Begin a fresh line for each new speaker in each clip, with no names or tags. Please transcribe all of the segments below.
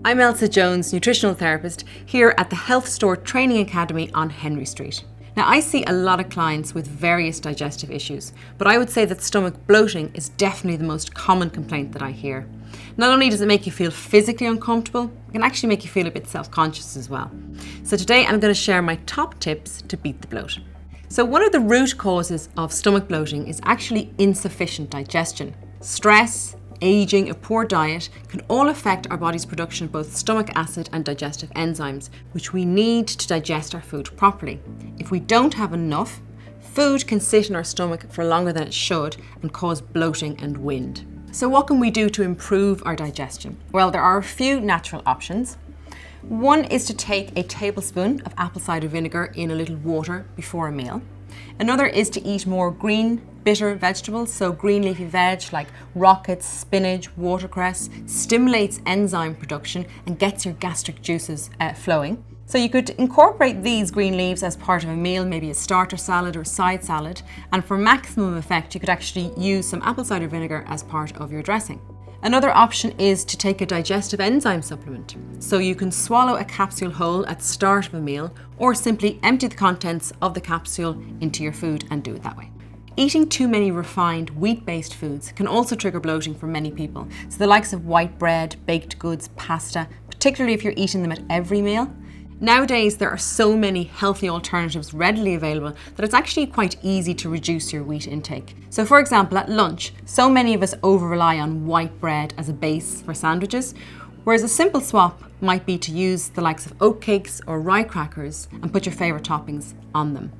I'm Elsa Jones, Nutritional Therapist, here at the Health Store Training Academy on Henry Street. Now, I see a lot of clients with various digestive issues, but I would say that stomach bloating is definitely the most common complaint that I hear. Not only does it make you feel physically uncomfortable, it can actually make you feel a bit self-conscious as well. So today I'm going to share my top tips to beat the bloat. So one of the root causes of stomach bloating is actually insufficient digestion. Stress, aging, a poor diet can all affect our body's production of both stomach acid and digestive enzymes, which we need to digest our food properly. If we don't have enough, food can sit in our stomach for longer than it should and cause bloating and wind. So what can we do to improve our digestion? Well, there are a few natural options. One is to take a tablespoon of apple cider vinegar in a little water before a meal. Another is to eat more green, bitter vegetables, so green leafy veg like rockets, spinach, watercress, stimulates enzyme production and gets your gastric juices flowing. So you could incorporate these green leaves as part of a meal, maybe a starter salad or side salad, and for maximum effect you could actually use some apple cider vinegar as part of your dressing. Another option is to take a digestive enzyme supplement. So you can swallow a capsule whole at the start of a meal or simply empty the contents of the capsule into your food and do it that way. Eating too many refined wheat-based foods can also trigger bloating for many people. So the likes of white bread, baked goods, pasta, particularly if you're eating them at every meal. Nowadays, there are so many healthy alternatives readily available that it's actually quite easy to reduce your wheat intake. So for example, at lunch, so many of us over-rely on white bread as a base for sandwiches, whereas a simple swap might be to use the likes of oat cakes or rye crackers and put your favourite toppings on them.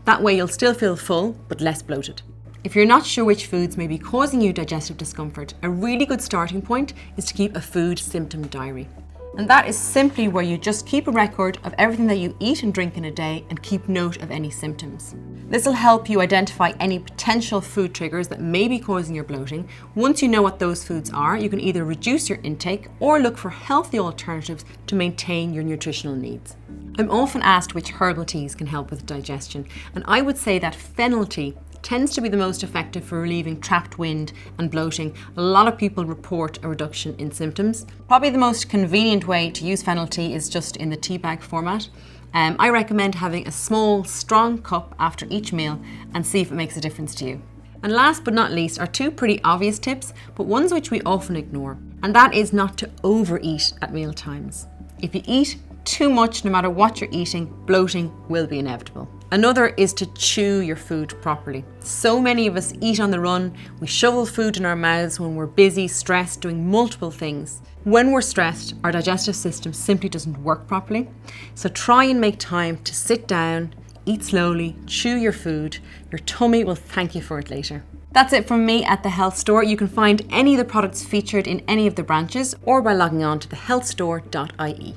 That way you'll still feel full, but less bloated. If you're not sure which foods may be causing you digestive discomfort, a really good starting point is to keep a food symptom diary. And that is simply where you just keep a record of everything that you eat and drink in a day and keep note of any symptoms. This will help you identify any potential food triggers that may be causing your bloating. Once you know what those foods are, you can either reduce your intake or look for healthy alternatives to maintain your nutritional needs. I'm often asked which herbal teas can help with digestion, and I would say that fennel tea tends to be the most effective for relieving trapped wind and bloating. A lot of people report a reduction in symptoms. Probably the most convenient way to use fennel tea is just in the tea bag format. I recommend having a small, strong cup after each meal and see if it makes a difference to you. And last but not least are two pretty obvious tips, but ones which we often ignore, and that is not to overeat at meal times. If you eat too much, no matter what you're eating, bloating will be inevitable. Another is to chew your food properly. So many of us eat on the run. We shovel food in our mouths when we're busy, stressed, doing multiple things. When we're stressed, our digestive system simply doesn't work properly. So try and make time to sit down, eat slowly, chew your food. Your tummy will thank you for it later. That's it from me at the Health Store. You can find any of the products featured in any of the branches or by logging on to thehealthstore.ie.